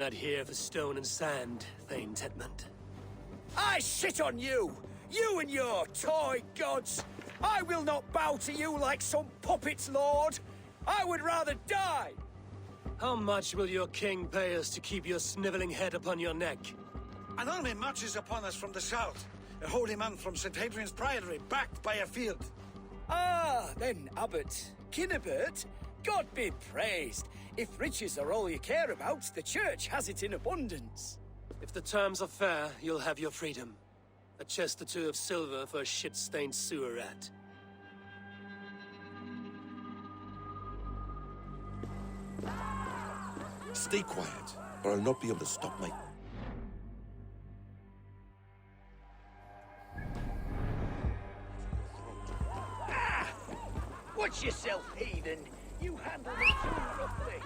not here for stone and sand, Thane Tedmund. I shit on you! You and your toy gods! I will not bow to you like some puppet's lord! I would rather die! How much will your king pay us to keep your sniveling head upon your neck? An army marches upon us from the south. A holy man from St. Hadrian's Priory, backed by a field. Ah, then, Abbot. Kinnebert, God be praised. If riches are all you care about, the church has it in abundance. If the terms are fair, you'll have your freedom. A chest or two of silver for a shit-stained sewer rat. Stay quiet, or I'll not be able to stop my... Watch yourself, heathen. You handle me too roughly.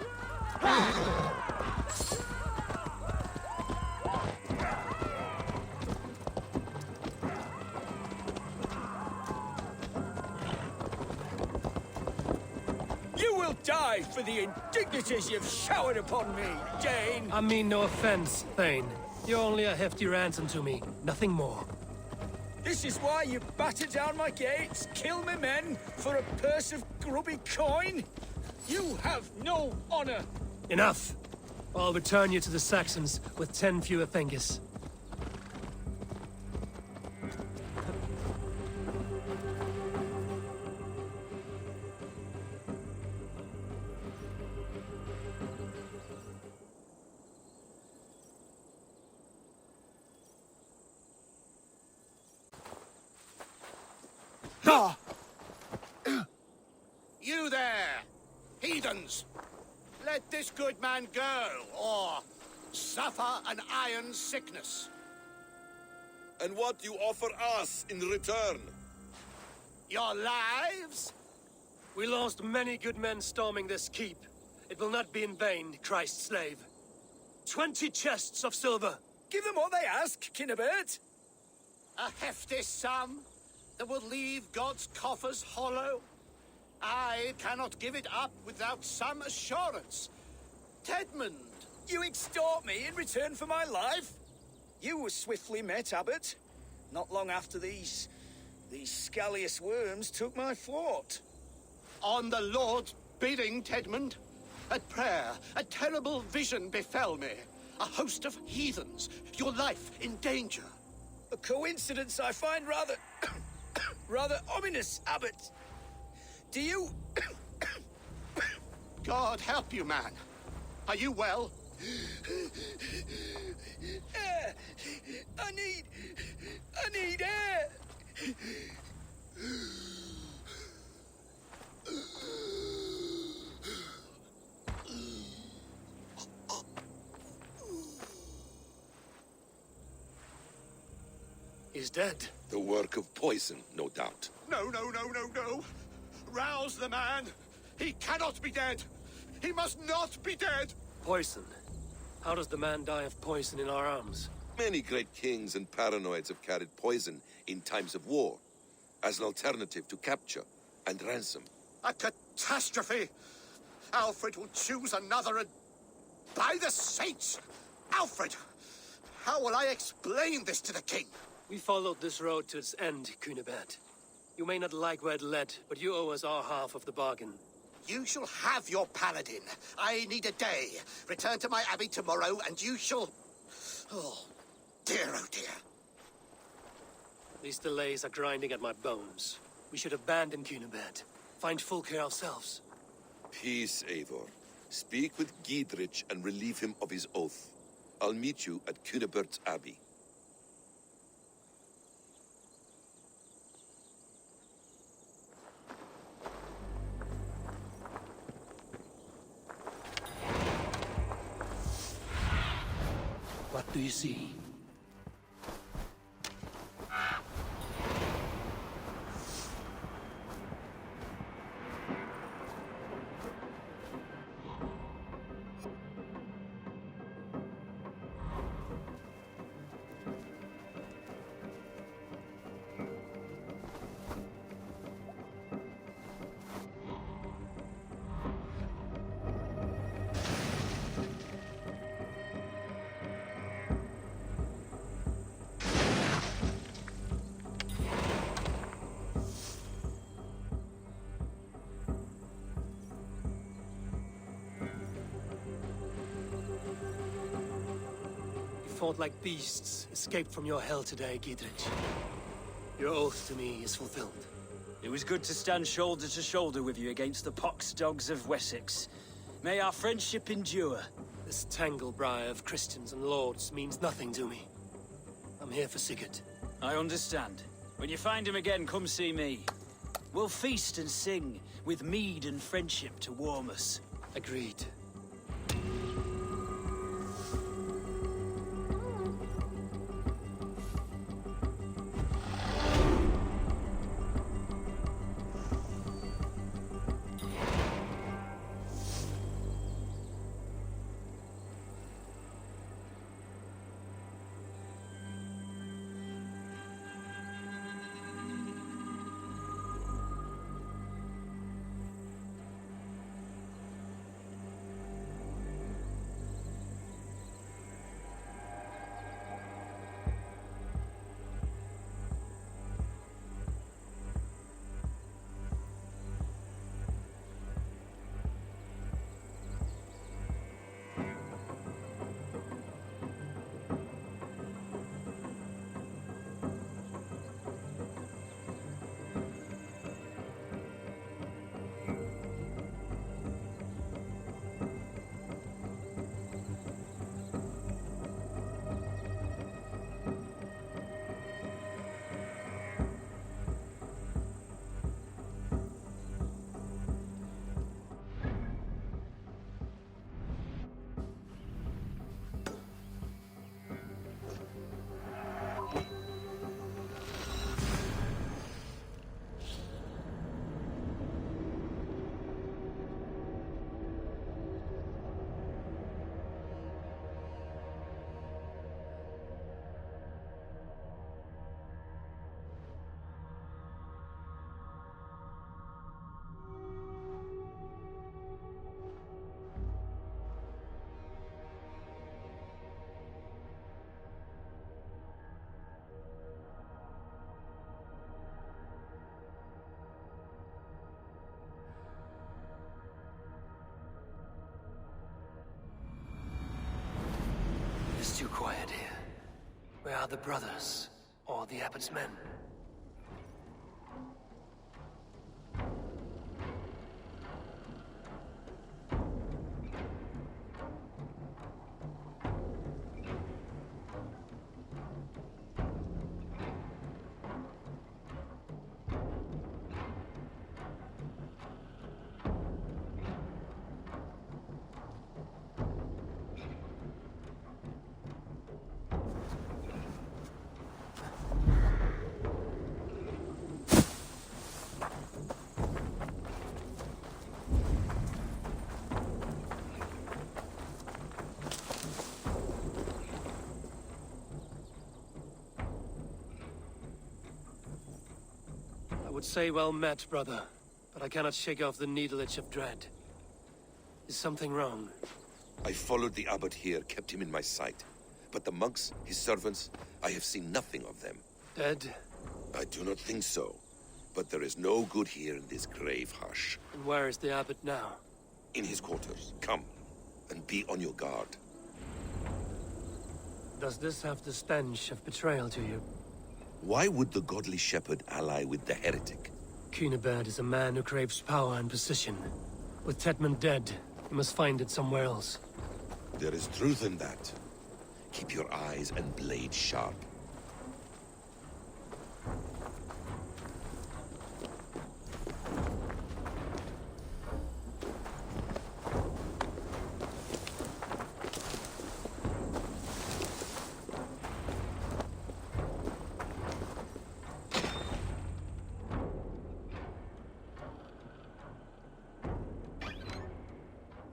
You will die for the indignities you've showered upon me, Dane! I mean no offense, Thane. You're only a hefty ransom to me, nothing more. This is why you batter down my gates, kill me men, for a purse of grubby coin? You have no honor! Enough! I'll return you to the Saxons with 10 fewer fingers. You there, heathens! Let this good man go, or suffer an iron sickness. And what you offer us in return? Your lives? We lost many good men storming this keep. It will not be in vain, Christ's slave. 20 chests of silver! Give them what they ask, Kinnebert! A hefty sum that will leave God's coffers hollow? I cannot give it up without some assurance. Tedmund! You extort me in return for my life? You were swiftly met, Abbot. Not long after these scallious worms took my fort. On the Lord's bidding, Tedmund. At prayer, a terrible vision befell me. A host of heathens, your life in danger. A coincidence I find rather... rather ominous, Abbot. Do you... God help you, man. Are you well? Air! I need air! He's dead. The work of poison, no doubt. No, no, no, no, no. Rouse the man. He cannot be dead. He must not be dead. Poison. How does the man die of poison in our arms? Many great kings and paranoids have carried poison in times of war, as an alternative to capture and ransom. A catastrophe. Alfred will choose another and... By the saints! Alfred! How will I explain this to the king? We followed this road to its end, Cunibert. You may not like where it led, but you owe us our half of the bargain. You shall have your paladin. I need a day. Return to my abbey tomorrow, and you shall... Oh, oh dear. These delays are grinding at my bones. We should abandon Cunibert. Find Fulke ourselves. Peace, Eivor. Speak with Giedrich and relieve him of his oath. I'll meet you at Cunebert's Abbey. What do you see? fought like beasts escaped from your hell today, Giedrich. Your oath to me is fulfilled. It was good to stand shoulder to shoulder with you against the pox dogs of Wessex. May our friendship endure. This tangle-briar of Christians and lords means nothing to me. I'm here for Sigurd. I understand. When you find him again, come see me. We'll feast and sing, with mead and friendship to warm us. Agreed. It's too quiet here. Where are the brothers? Or the abbot's men? I would say well met, brother, but I cannot shake off the needle itch of dread. Is something wrong? I followed the abbot here, kept him in my sight. But the monks, his servants, I have seen nothing of them. Dead? I do not think so. But there is no good here in this grave hush. And where is the abbot now? In his quarters. Come, and be on your guard. Does this have the stench of betrayal to you? Why would the godly shepherd ally with the heretic? Cunibert is a man who craves power and position. With Tedman dead, he must find it somewhere else. There is truth in that. Keep your eyes and blade sharp.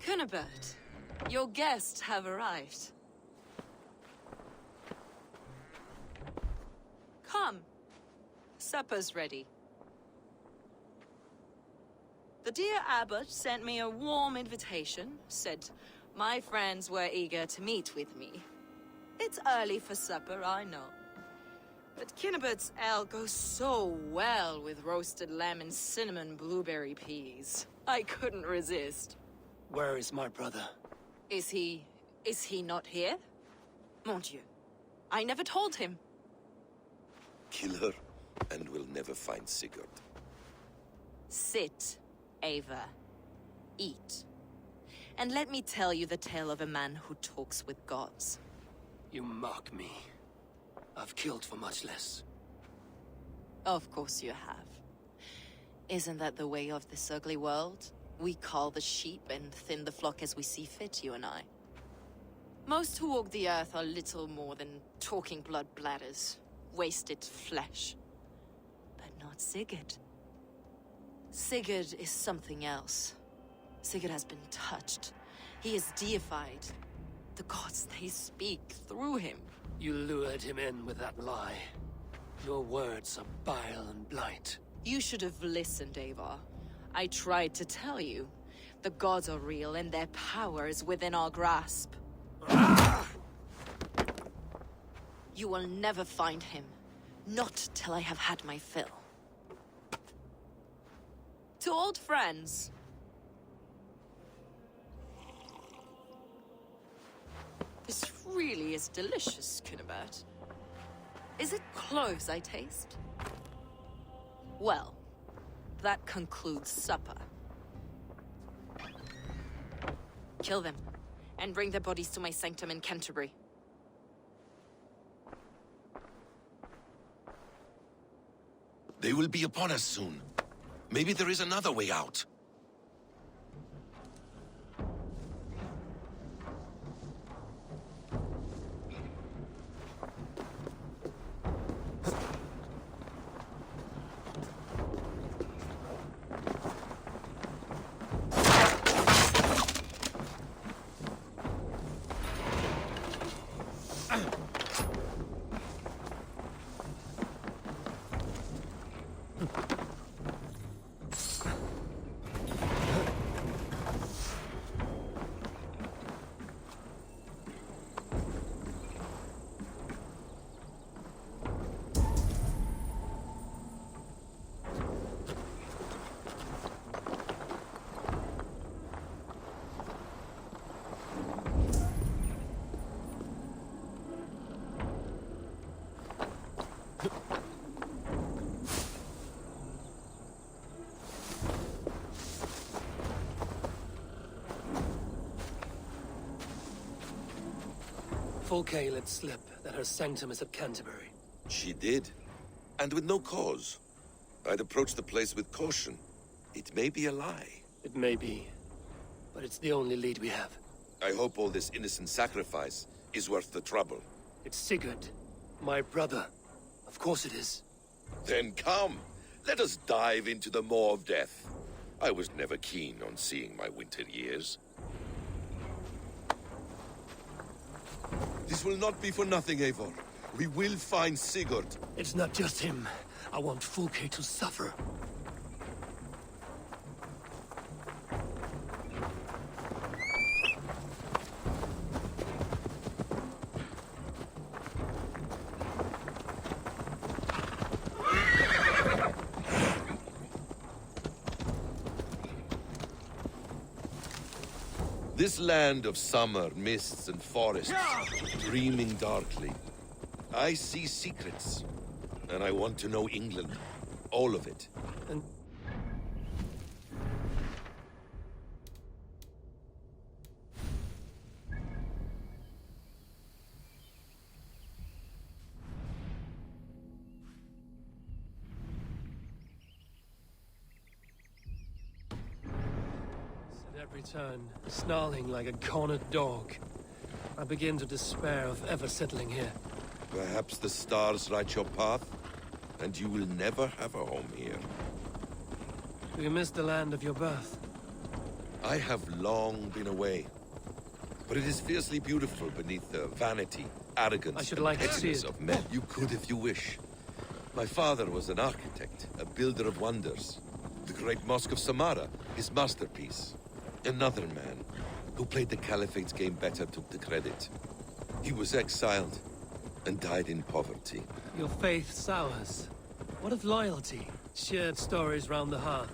Cunibert, your guests have arrived. Come. Supper's ready. The dear abbot sent me a warm invitation, said my friends were eager to meet with me. It's early for supper, I know. But Cunibert's ale goes so well with roasted lamb and cinnamon blueberry peas. I couldn't resist. Where is my brother? Is he not here? Mon Dieu, I never told him. Kill her, and we'll never find Sigurd. Sit, Ava. Eat. And let me tell you the tale of a man who talks with gods. You mock me. I've killed for much less. Of course you have. Isn't that the way of this ugly world? We cull the sheep and thin the flock as we see fit, you and I. Most who walk the earth are little more than talking blood bladders, wasted flesh. But not Sigurd. Sigurd is something else. Sigurd has been touched. He is deified. The gods, they speak through him. You lured him in with that lie. Your words are bile and blight. You should have listened, Ava. I tried to tell you. The gods are real and their power is within our grasp. You will never find him. Not till I have had my fill. To old friends. This really is delicious, Cunibert. Is it cloves I taste? Well, that concludes supper. Kill them, and bring their bodies to my sanctum in Canterbury. They will be upon us soon. Maybe there is another way out. Fulke let slip that her sanctum is at Canterbury. She did, and with no cause. I'd approach the place with caution. It may be a lie. It may be, but it's the only lead we have. I hope all this innocent sacrifice is worth the trouble. It's Sigurd, my brother. Of course it is. Then come, let us dive into the maw of death. I was never keen on seeing my winter years. This will not be for nothing, Eivor. We will find Sigurd. It's not just him. I want Fulke to suffer. This land of summer, mists and forests, dreaming darkly. I see secrets, and I want to know England. All of it. And at every turn, snarling like a cornered dog. I begin to despair of ever settling here. Perhaps the stars write your path, and you will never have a home here. Do you miss the land of your birth? I have long been away, but it is fiercely beautiful beneath the vanity, arrogance, I should and like to see pettiness it. of men. You could if you wish. My father was an architect, a builder of wonders. The great Mosque of Samarra, his masterpiece. Another man, who played the Caliphate's game better, took the credit. He was exiled, and died in poverty. Your faith sours. What of loyalty? Shared stories round the hearth.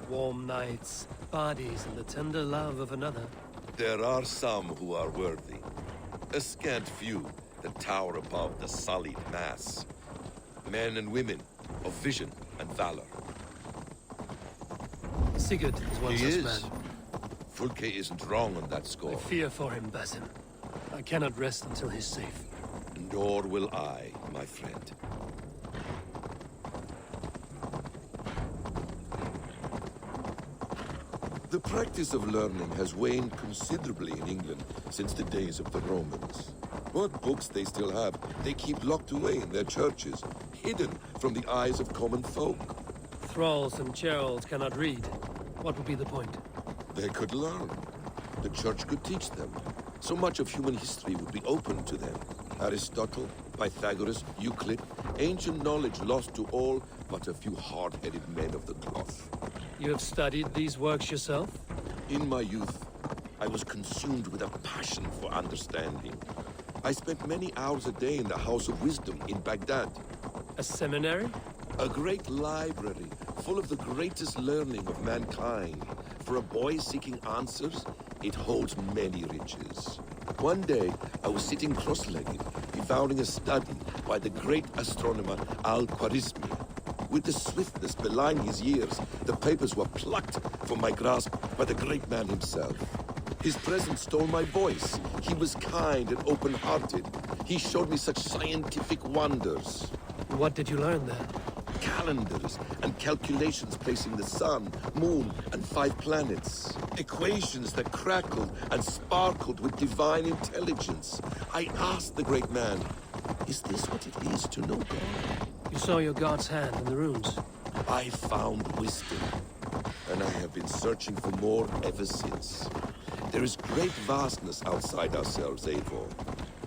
Warm nights, parties, and the tender love of another. There are some who are worthy. A scant few, that tower above the sullied mass. Men and women of vision and valor. Sigurd is one He such is. man. Fulke isn't wrong on that I score. fear for him, Basim. I cannot rest until he's safe. Nor will I, my friend. The practice of learning has waned considerably in England since the days of the Romans. What books they still have, they keep locked away in their churches, hidden from the eyes of common folk. Thralls and churls cannot read. What would be the point? They could learn. The church could teach them. So much of human history would be open to them. Aristotle, Pythagoras, Euclid, ancient knowledge lost to all but a few hard-headed men of the cloth. You have studied these works yourself? In my youth, I was consumed with a passion for understanding. I spent many hours a day in the House of Wisdom in Baghdad. A seminary? A great library full of the greatest learning of mankind. For a boy seeking answers, it holds many riches. One day, I was sitting cross-legged, devouring a study by the great astronomer Al-Khwarizmi. With the swiftness belying his years, the papers were plucked from my grasp by the great man himself. His presence stole my voice. He was kind and open-hearted. He showed me such scientific wonders. What did you learn there? Calendars and calculations placing the sun, moon, and 5 planets. Equations that crackled and sparkled with divine intelligence. I asked the great man, is this what it is to know God? You saw your god's hand in the runes. I found wisdom, and I have been searching for more ever since. There is great vastness outside ourselves, Eivor.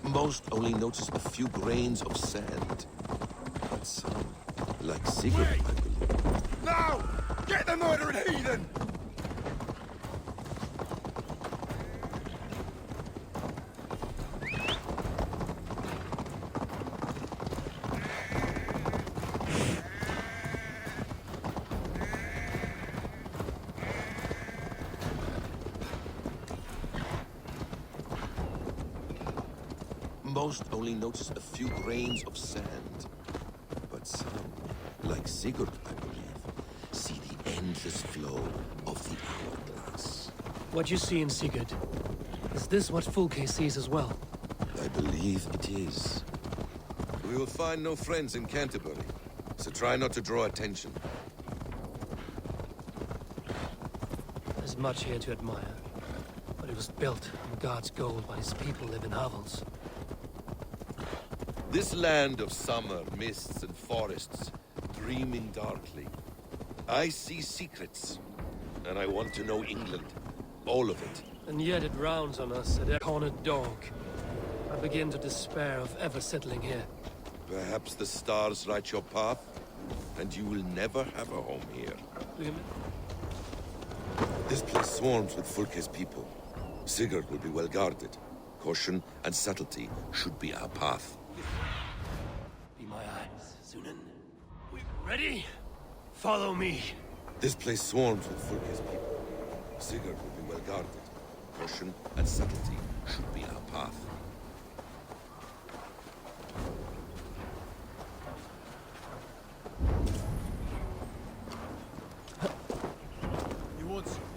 Most only notice a few grains of sand. But some, like Sigurd, I believe. Now! Get the murdering heathen! Most only notice a few grains of sand. But some, like Sigurd, I believe, see the endless flow of the hourglass. What you see in Sigurd, is this what Fulke sees as well? I believe it is. We will find no friends in Canterbury, so try not to draw attention. There's much here to admire, but it was built on God's gold while his people live in hovels. This land of summer, mists and forests, dreaming darkly. I see secrets, and I want to know England. All of it. And yet it rounds on us at a cornered dog. I begin to despair of ever settling here. Perhaps the stars write your path, and you will never have a home here. Do you This place swarms with Fulke's people. Sigurd will be well guarded. Caution and subtlety should be our path. be my eyes, Sunan? We ready? Follow me. This place swarms with Fulke's people. Sigurd will be well guarded. Caution and subtlety should be our path. You want something?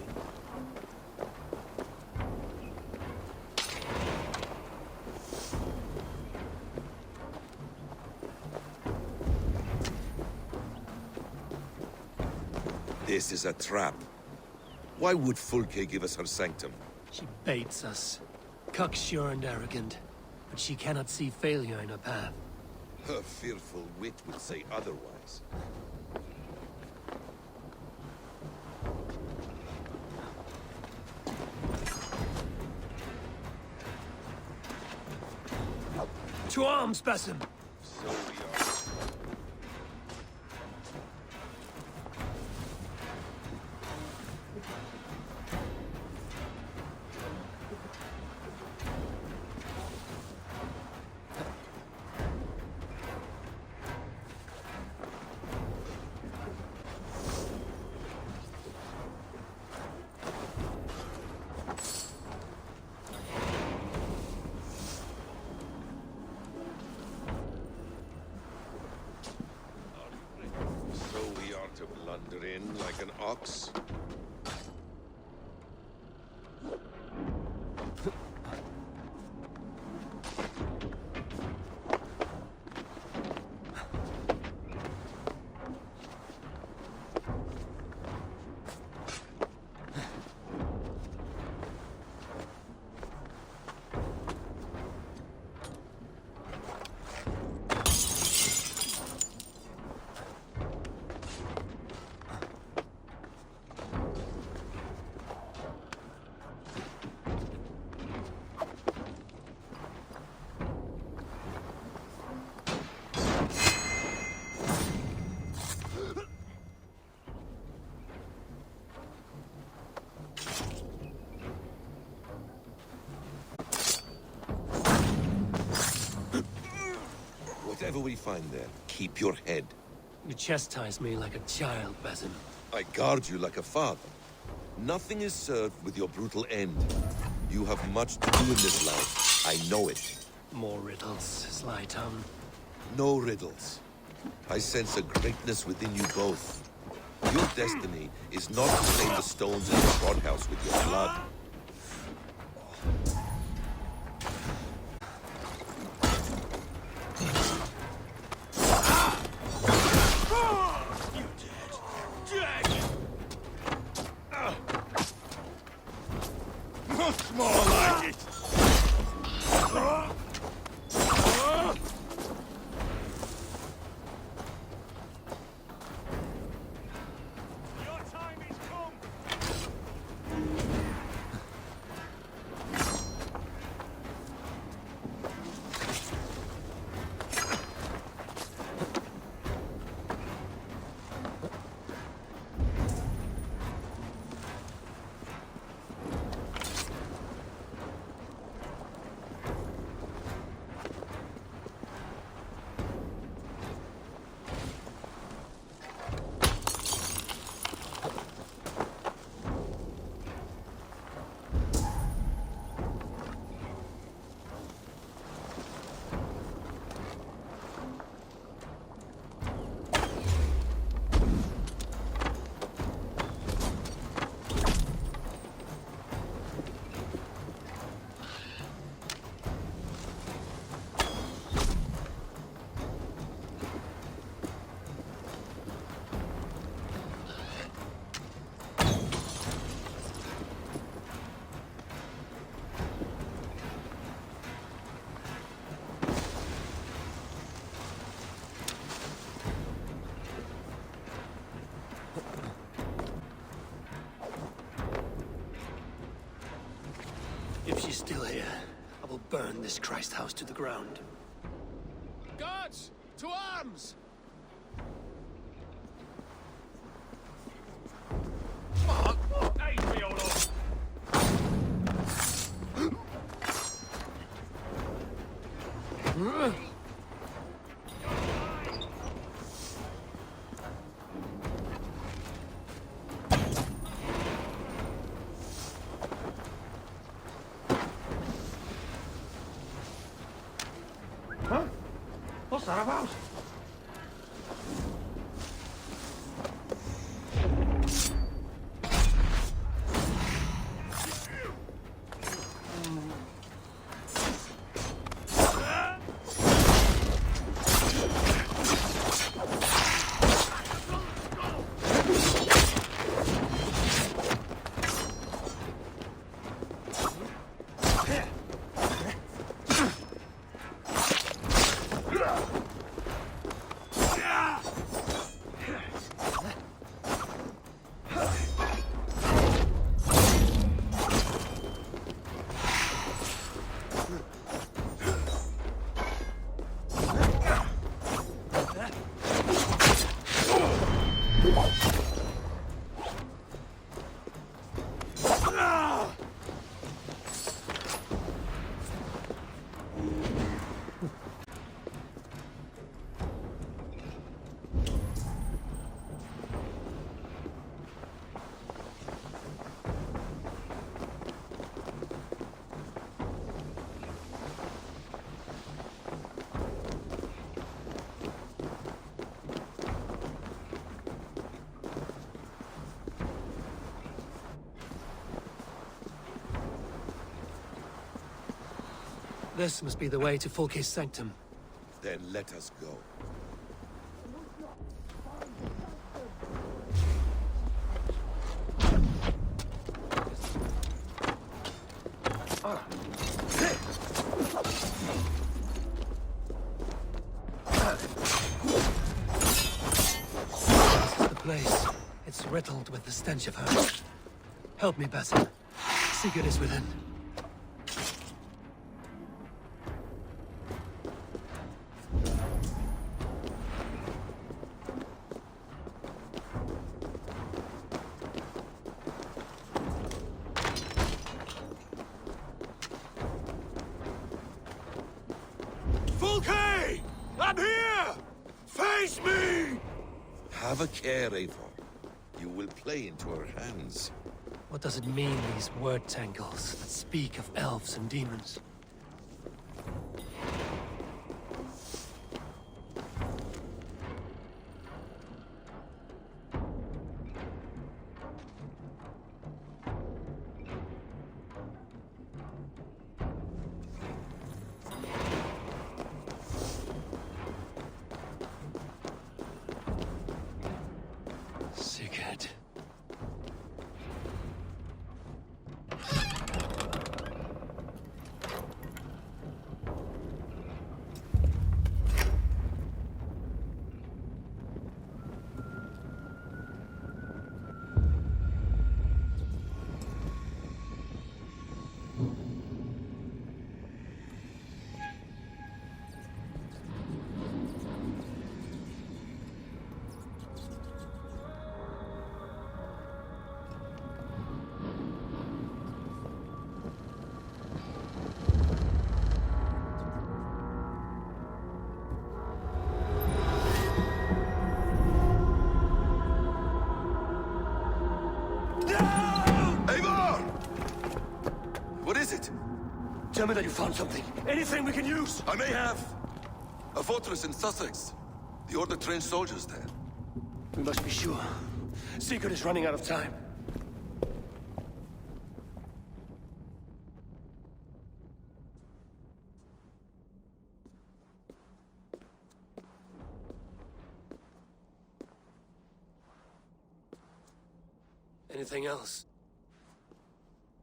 This is a trap. Why would Fulke give us her sanctum? She baits us. Cocksure and arrogant. But she cannot see failure in her path. Her fearful wit would say otherwise. To arms, Basim! So we are. ox. Whatever we find there, keep your head. You chastise me like a child, Basin. I guard you like a father. Nothing is served with your brutal end. You have much to do in this life. I know it. More riddles, Sly Tongue. No riddles. I sense a greatness within you both. Your destiny is not to stain the stones in the courthouse with your blood. Much more like it. Your time is come. If she's still here, I will burn this Christ house to the ground. Guards, to arms! What's that about? This must be the way to Fulke's sanctum. Then let us go. This is the place. It's riddled with the stench of her. Help me, Basim. Sigurd is within. Fulke! I'm here! Face me! Have a care, Eivor. You will play into our hands. What does it mean, these word tangles that speak of elves and demons? Sigurd. Eivor! What is it? Tell me that you found something. Anything we can use! I may have. A fortress in Sussex. The Order trained soldiers there. We must be sure. Sigurd is running out of time. Anything else?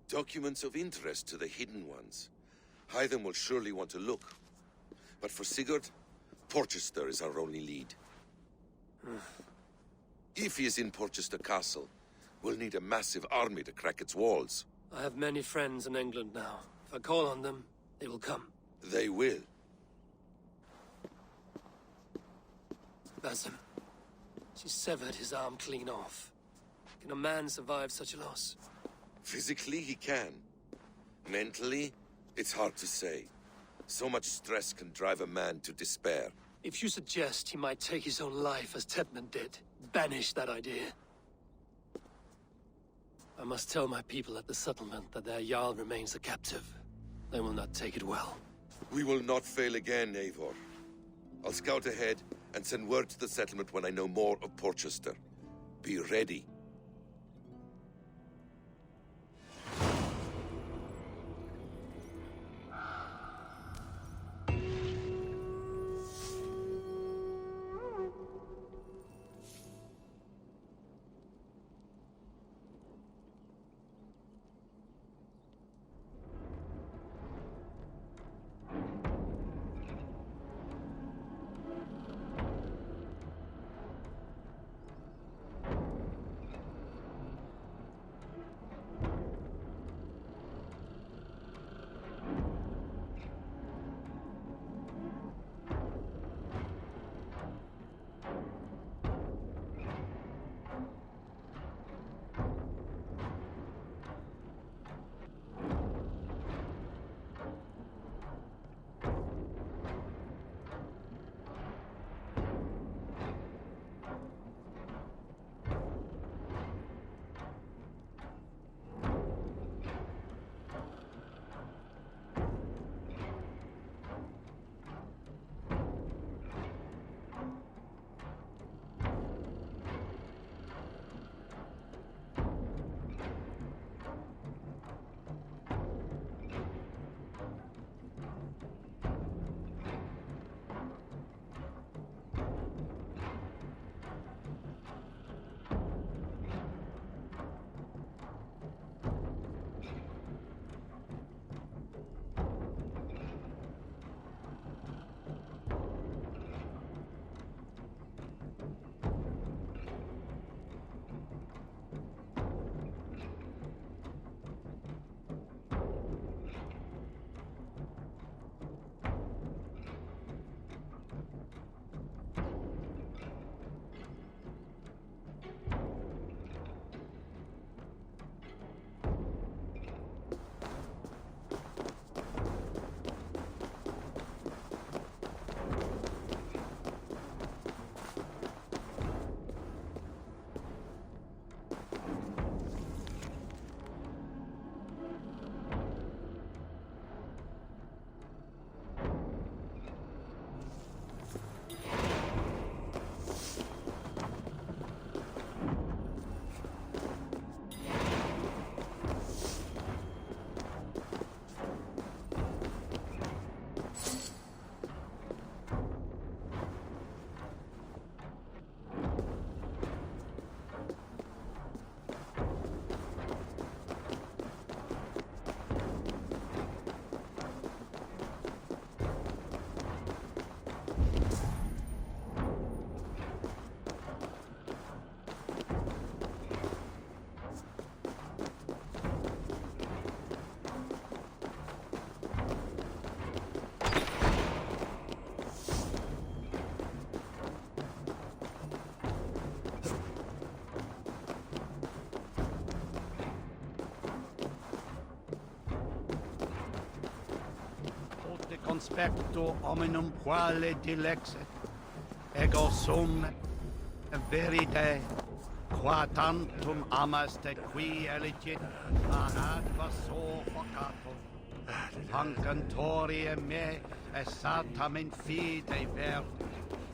Documents of interest to the Hidden Ones. Hythen will surely want to look. But for Sigurd, Porchester is our only lead. If he is in Porchester Castle, we'll need a massive army to crack its walls. I have many friends in England now. If I call on them, they will come. They will. Basim. She severed his arm clean off. Can a man survive such a loss? Physically, he can. Mentally, it's hard to say. So much stress can drive a man to despair. If you suggest he might take his own life as Tedman did, banish that idea. I must tell my people at the settlement that their Jarl remains a captive. They will not take it well. We will not fail again, Eivor. I'll scout ahead and send word to the settlement when I know more of Porchester. Be ready. conspecto hominum quale dilexit, ego sum verite, qua tantum amaste qui elegit ad vaso focato, hancantori me esatam in fide vert,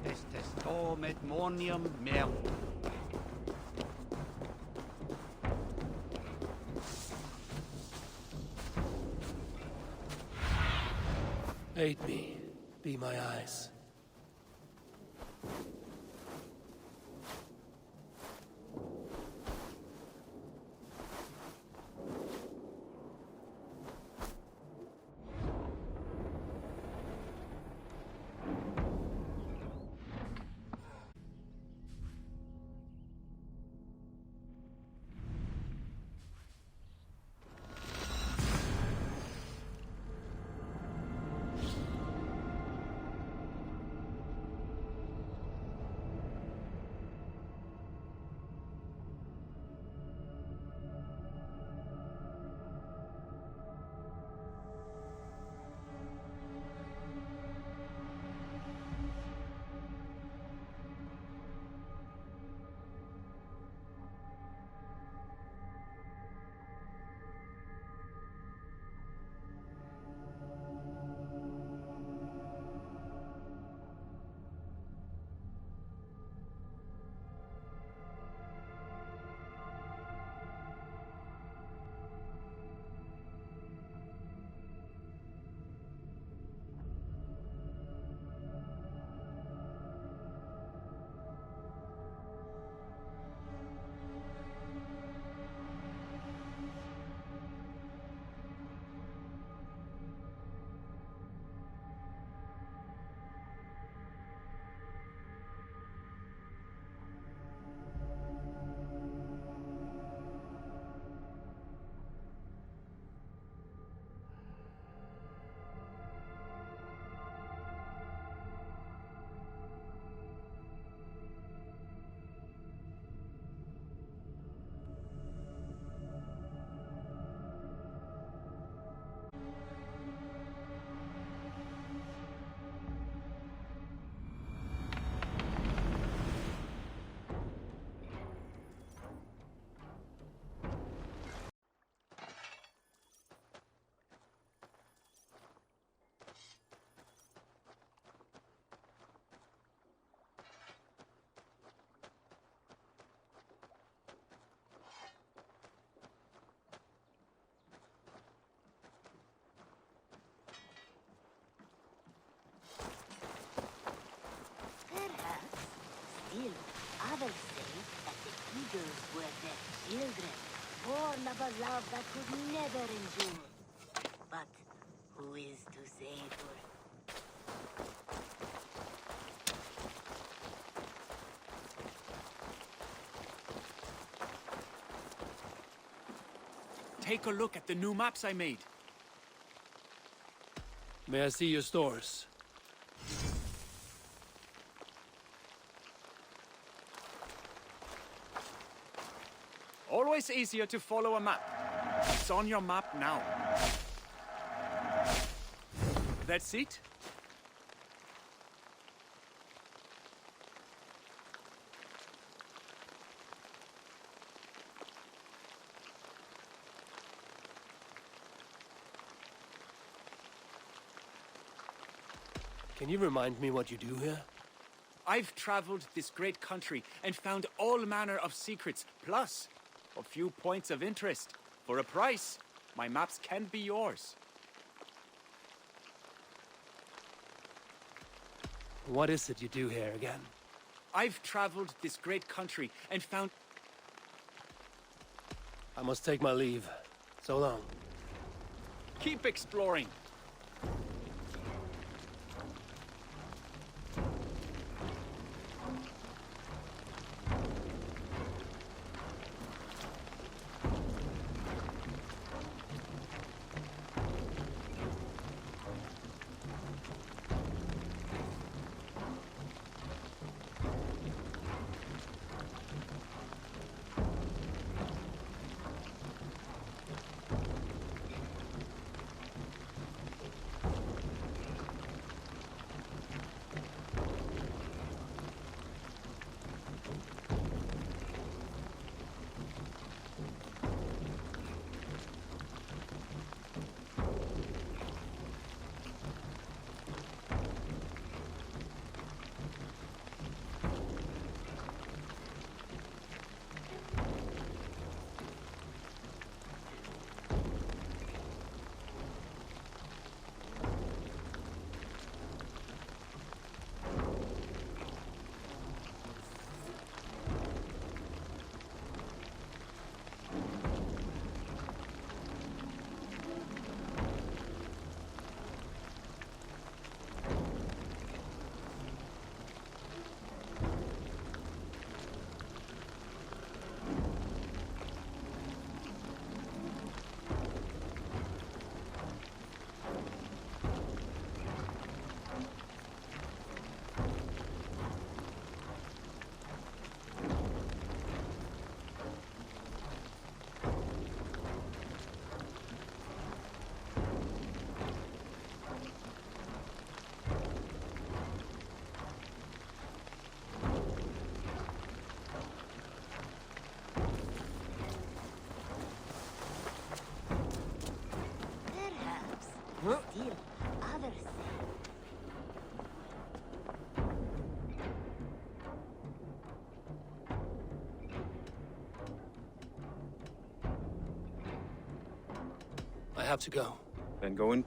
estestom et monium mel. Aid me. Be my eyes. Still, others say that the eagles were their children, born of a love that could never endure. But who is to say for Take a look at the new maps I made. May I see your stores? Always easier to follow a map. It's on your map now. That's it? Can you remind me what you do here? I've traveled this great country and found all manner of secrets, plus a few points of interest. For a price, my maps can be yours. What is it you do here again? I've traveled this great country and found... I must take my leave. So long. Keep exploring. have to go. Then go in.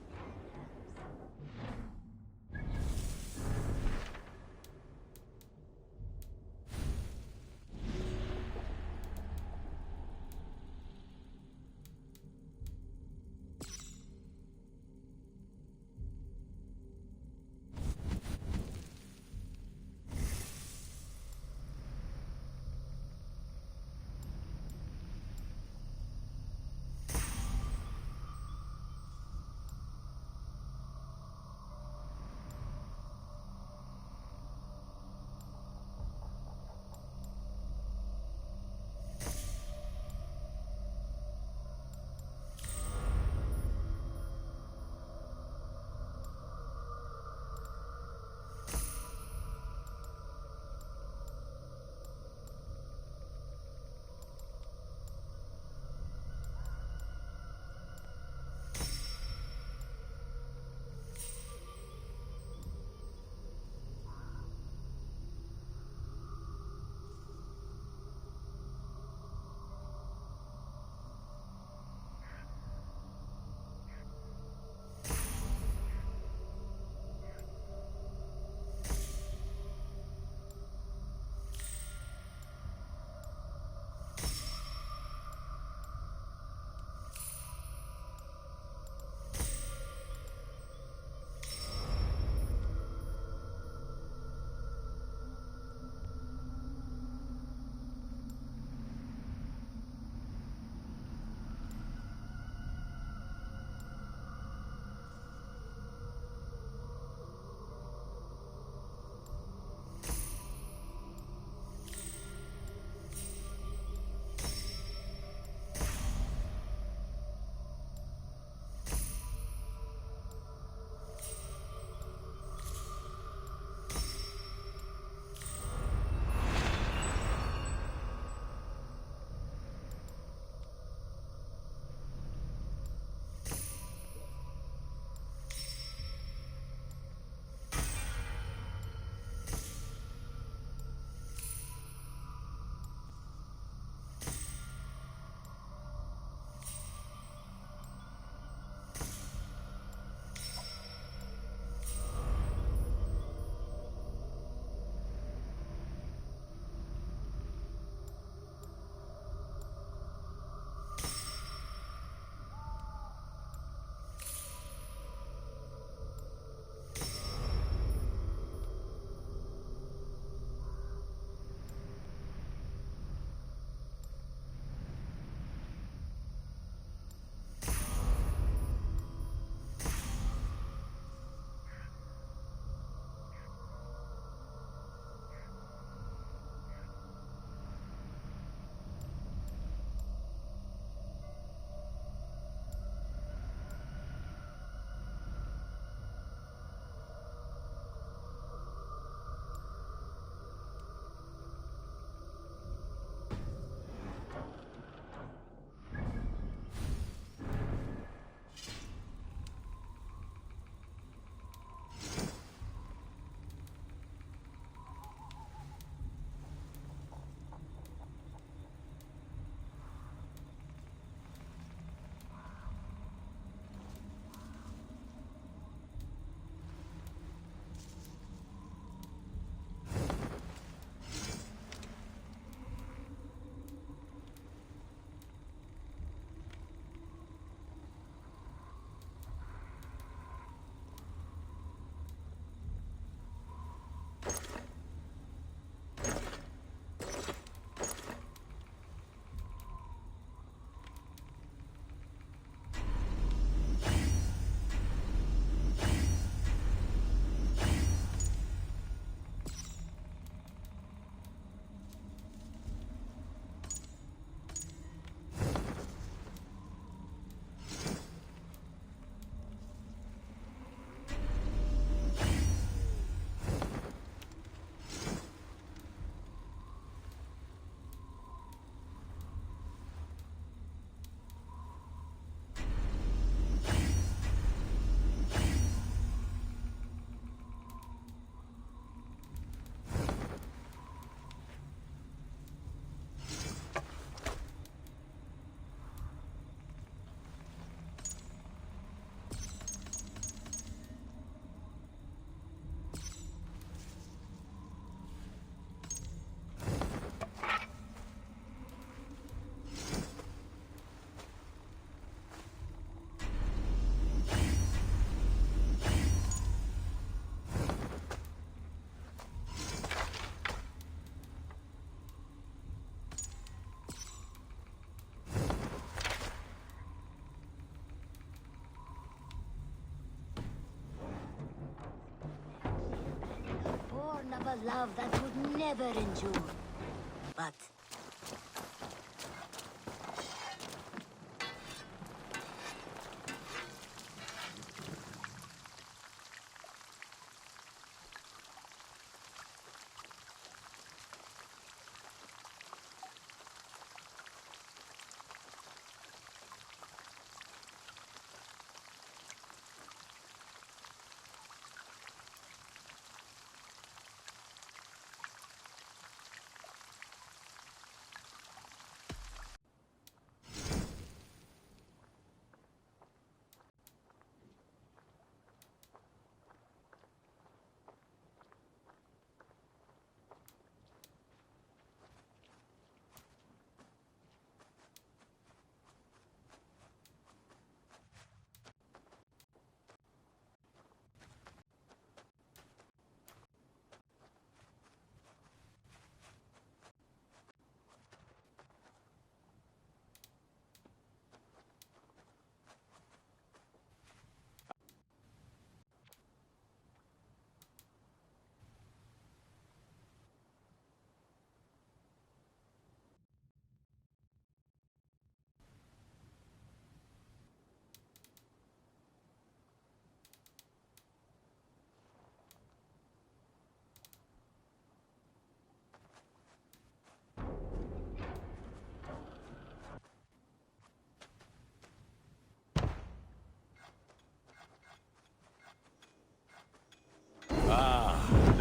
of a love that would never endure. But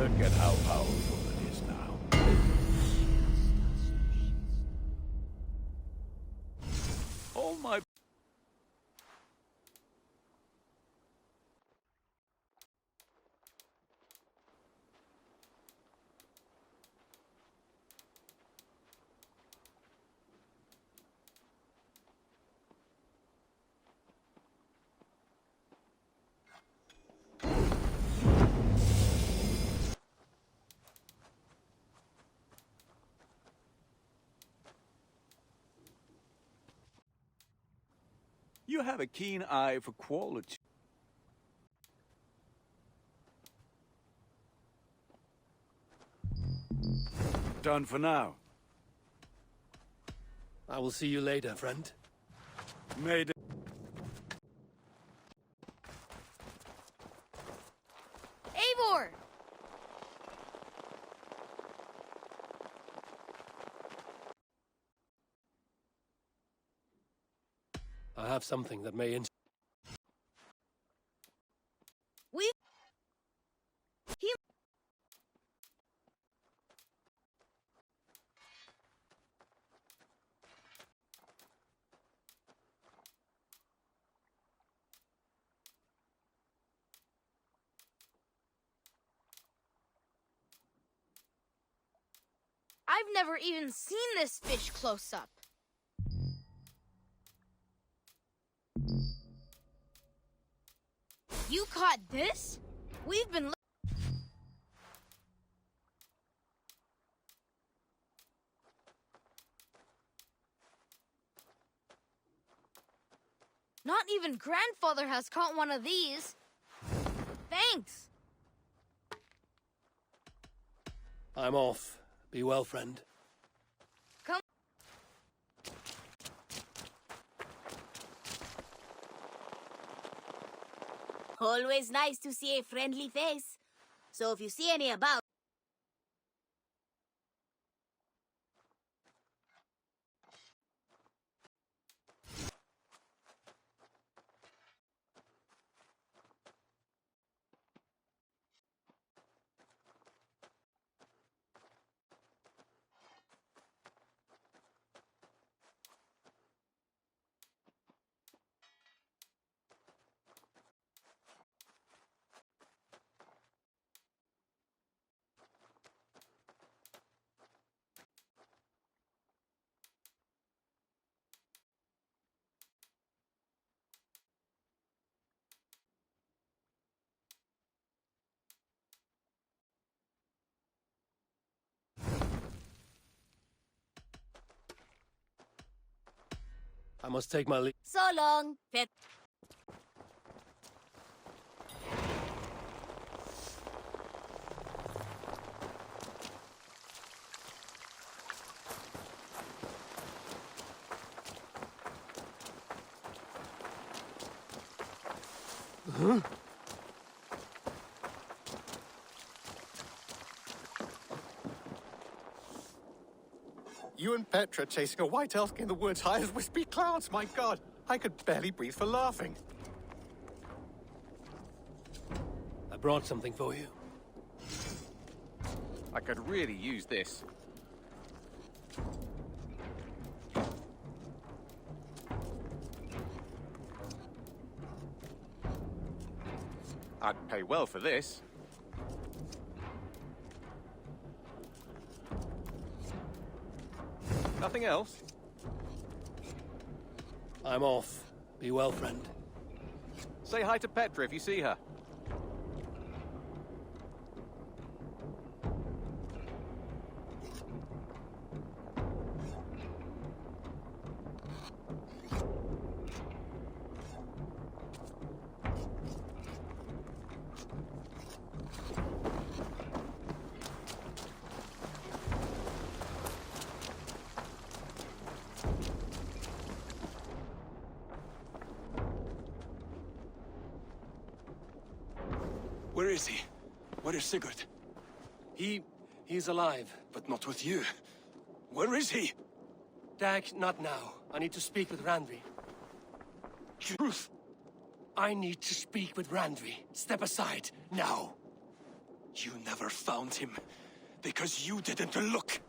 Look at how powerful it is now. Oh my... You have a keen eye for quality. Done for now. I will see you later, friend. Made it. Eivor! I have something that may I've never even seen this fish close up. You caught this? We've been Not even grandfather has caught one of these. Thanks. I'm off. Be well, friend. Come. always nice to see a friendly face. So if you see any about... I must take my leave. So long, pet. You and Petra chasing a white elk in the woods high as wispy clouds, my god! I could barely breathe for laughing. I brought something for you. I could really use this. I'd pay well for this. Nothing else? I'm off. Be well, friend. Say hi to Petra if you see her. Where is he? Where is Sigurd? He's alive. But not with you. Where is he? Dag, not now. I need to speak with Randvi. Truth. I need to speak with Randvi. Step aside, now. You never found him. Because you didn't look.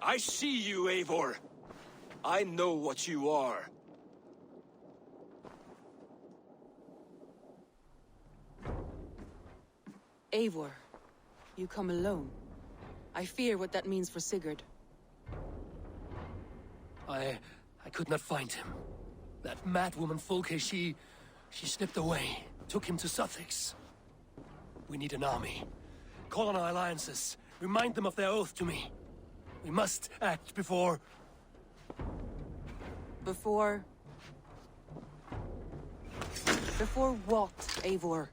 I see you, Eivor. I know what you are. Eivor, you come alone. I fear what that means for Sigurd. I could not find him. That madwoman Folke, she slipped away. Took him to Sussex. We need an army. Call on our alliances. Remind them of their oath to me. We must act before... Before what, Eivor?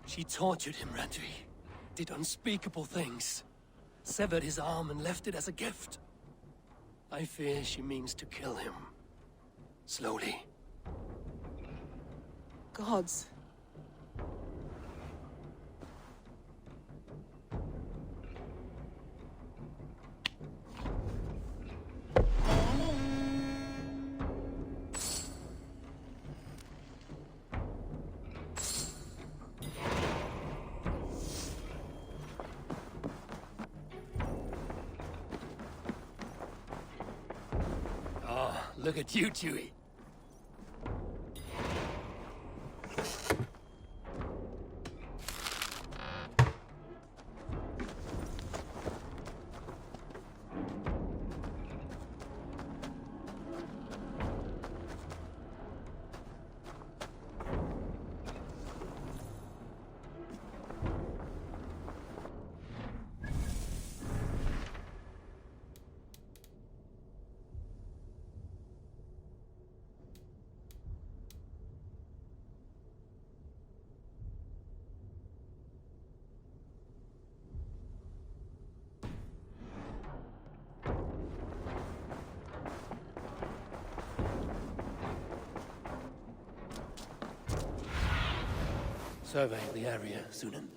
She tortured him, Randvi. Did unspeakable things. Severed his arm and left it as a gift. I fear she means to kill him. Slowly. Gods. Look at you, Dewey. Survey the area, Sunan.